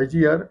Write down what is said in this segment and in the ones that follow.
IGR,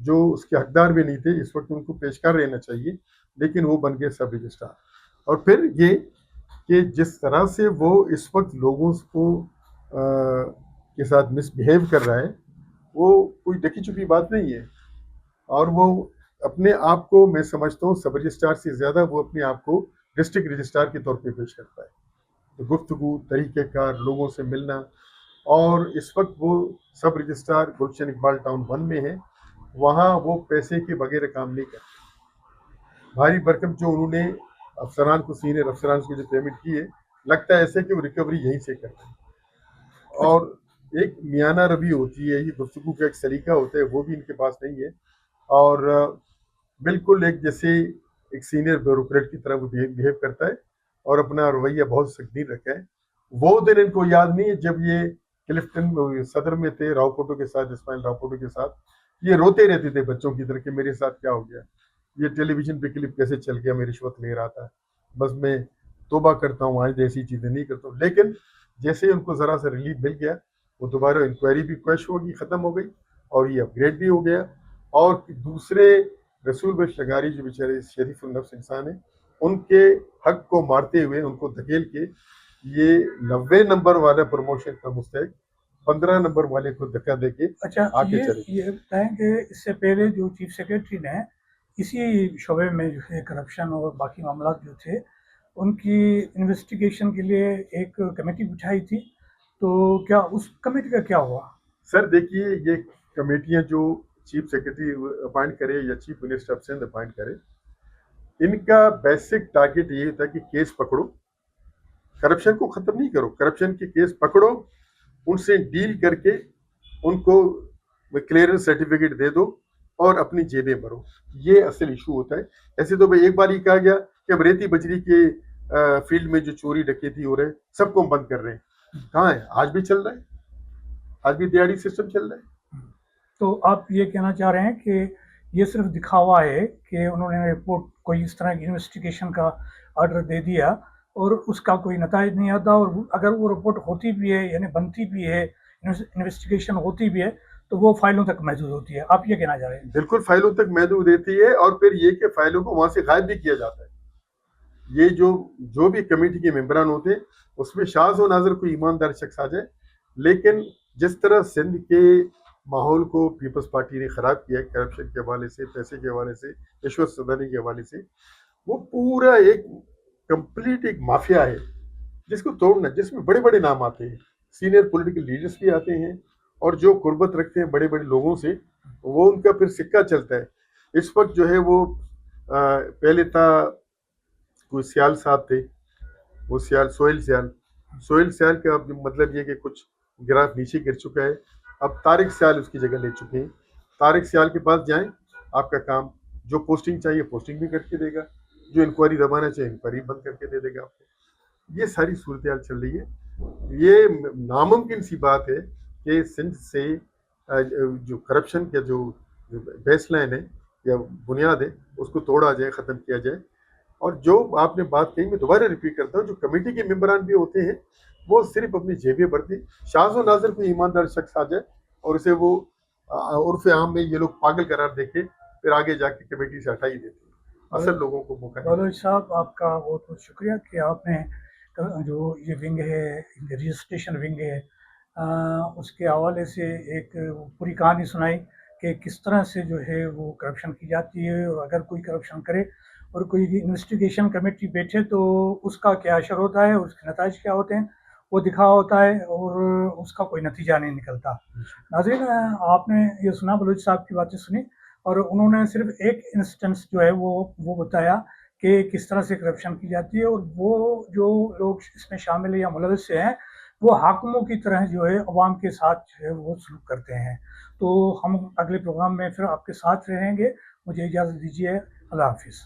جو اس کے حقدار بھی نہیں تھے اس وقت ان کو پیشکار رہنا چاہیے، لیکن وہ بن گئے سب رجسٹرار. اور پھر یہ کہ جس طرح سے وہ اس وقت لوگوں کو کے ساتھ مس بیہیو کر رہا ہے وہ کوئی ڈکی چھپی بات نہیں ہے. اور وہ اپنے آپ کو میں سمجھتا ہوں سب رجسٹرار سے زیادہ وہ اپنے آپ کو ڈسٹرکٹ رجسٹرار کے طور پہ پیش کرتا ہے. تو گفتگو، طریقہ کار، لوگوں سے ملنا، اور اس وقت وہ سب رجسٹرار گلشن اقبال ٹاؤن 1 میں ہے، وہاں وہ پیسے کے بغیر کام نہیں کرتے. بھاری بھرکم جو انہوں نے افسران کو، سینئر افسران کو جو پیمنٹ کی ہے، لگتا ہے ایسے کہ وہ ریکوری یہیں سے کر رہے ہیں. اور ایک میانہ روی ہوتی ہے، یہ گفتگو کا ایک سلیقہ ہوتا ہے، وہ بھی ان کے پاس نہیں ہے. اور بالکل ایک جیسے ایک سینئر بیوروکریٹ کی طرح وہ بیہیو کرتا ہے اور اپنا رویہ بہت سنگین رکھا ہے. وہ دن ان کو یاد نہیں ہے جب یہ کلفٹن صدر میں تھے راؤپوٹو کے ساتھ، اسماعیل راؤپوٹو کے ساتھ، یہ روتے رہتے تھے بچوں کی طرح کہ میرے ساتھ کیا ہو گیا، یہ ٹیلی ویژن پہ کلپ کیسے چل گیا، میں رشوت لے رہا تھا، بس میں توبہ کرتا ہوں آج ایسی چیزیں نہیں کرتا ہوں. لیکن جیسے ان کو ذرا سا ریلیف مل گیا، وہ دوبارہ انکوائری بھی کویش ہوگی، ختم ہو گئی، اور یہ اپ گریڈ بھی ہو گیا. اور دوسرے رسول بخش لغاری جو بیچارے شریف النفس انسان ہیں، ان کے حق کو مارتے ہوئے، ان کو دھکیل کے یہ 90 نمبر والا پروموشن کا مستحق 15 نمبر والے کو دھکا دے کے اچھا، آگے چلے. یہ بتائیں کہ اس سے پہلے جو چیف سیکریٹری نے اسی شعبے میں جو ہے کرپشن اور باقی معاملات جو تھے ان کی انویسٹیگیشن کے لیے ایک کمیٹی بٹھائی تھی، تو کیا اس کمیٹی کا کیا ہوا؟ سر دیکھیے، یہ کمیٹیاں جو چیف سیکریٹری اپائنٹ کرے یا chief minister of Sindh appoint کرے، ان کا بیسک ٹارگیٹ یہ ہوتا ہے کہ کیس پکڑو، کرپشن کو ختم نہیں کرو، کرپشن کے کیس پکڑو، ان سے ڈیل کر کے ان کو کلیئرنس سرٹیفکیٹ دے دو اور اپنی جیبیں بھرو. یہ اصل ایشو ہوتا ہے. ایسے تو بھائی ایک بار ہی کہا گیا کہ ہم ریتی بجری کے فیلڈ میں جو چوری ڈکیتی ہو رہے ہیں سب کو ہم بند کر رہے ہیں. کہاں ہے؟ آج بھی چل رہا ہے، آج بھی دیہڑی سسٹم چل رہا ہے. تو آپ یہ کہنا چاہ رہے ہیں کہ یہ صرف دکھاوا ہے کہ انہوں نے رپورٹ کوئی اس طرح کی انویسٹیگیشن کا آرڈر دے دیا اور اس کا کوئی نتائج نہیں آتا، اور اگر وہ رپورٹ ہوتی بھی ہے یعنی بنتی بھی ہے، انویسٹیگیشن ہوتی بھی ہے تو وہ فائلوں تک محدود ہوتی ہے، آپ یہ کہنا چاہ رہے ہیں؟ بالکل فائلوں تک محدود رہتی ہے، اور پھر یہ کہ فائلوں کو وہاں سے غائب بھی کیا جاتا ہے. یہ جو بھی کمیٹی کے ممبران ہوتے ہیں اس میں شاذ و نادر کوئی ایماندار شخص آ جائے. لیکن جس طرح سندھ کے ماحول کو پیپلز پارٹی نے خراب کیا ہے کرپشن کے حوالے سے، پیسے کے حوالے سے، رشوت ستانی کے حوالے سے، وہ پورا ایک کمپلیٹ ایک مافیا ہے جس کو توڑنا، جس میں بڑے بڑے نام آتے ہیں، سینئر پولیٹیکل لیڈرز بھی آتے ہیں، اور جو قربت رکھتے ہیں بڑے بڑے لوگوں سے، وہ ان کا پھر سکہ چلتا ہے. اس وقت جو ہے وہ پہلے تھا کوئی سیال صاحب تھے، وہ سوہیل سیال کا مطلب یہ کہ کچھ گراف نیچے گر چکا ہے. اب طارق سیال اس کی جگہ لے چکے ہیں. طارق سیال کے پاس جائیں، آپ کا کام جو پوسٹنگ چاہیے پوسٹنگ بھی کر کے دے گا، جو انکوائری دبانا چاہیے انکوائری بند کر کے دے دے گا آپ کو. یہ ساری صورتحال چل رہی ہے. یہ ناممکن سی بات ہے کہ سندھ سے جو کرپشن کا جو بیس لائن ہے یا بنیاد ہے اس کو توڑا جائے، ختم کیا جائے. اور جو آپ نے بات کہی، میں دوبارہ ریپیٹ کرتا ہوں، جو کمیٹی کے ممبران بھی ہوتے ہیں وہ صرف اپنی جیبیں بھرتے ہیں. شاذ و نادر کوئی ایماندار شخص آ جائے اور اسے وہ عرف عام میں یہ لوگ پاگل قرار دے کے پھر آگے جا کے کمیٹی سے ہٹا ہی دیتے ہیں. اصل لوگوں کو موقع نہیں. بلوچ صاحب، آپ کا بہت بہت شکریہ کہ آپ نے جو یہ ونگ ہے، رجسٹریشن ونگ ہے، اس کے حوالے سے ایک پوری کہانی سنائی کہ کس طرح سے جو ہے وہ کرپشن کی جاتی ہے، اور اگر کوئی کرپشن کرے اور کوئی انویسٹیگیشن کمیٹی بیٹھے تو اس کا کیا اثر ہوتا ہے، اس کے نتائج کیا ہوتے ہیں، وہ دکھاوا ہوتا ہے اور اس کا کوئی نتیجہ نہیں نکلتا. ناظرین، آپ نے یہ سنا، بلوچ صاحب کی باتیں سنی، اور انہوں نے صرف ایک انسٹنس جو ہے وہ بتایا کہ کس طرح سے کرپشن کی جاتی ہے، اور وہ جو لوگ اس میں شامل ہیں یا ملوث ہیں وہ حاکموں کی طرح جو ہے عوام کے ساتھ جو ہے وہ سلوک کرتے ہیں. تو ہم اگلے پروگرام میں پھر آپ کے ساتھ رہیں گے. مجھے اجازت دیجیے. اللہ حافظ.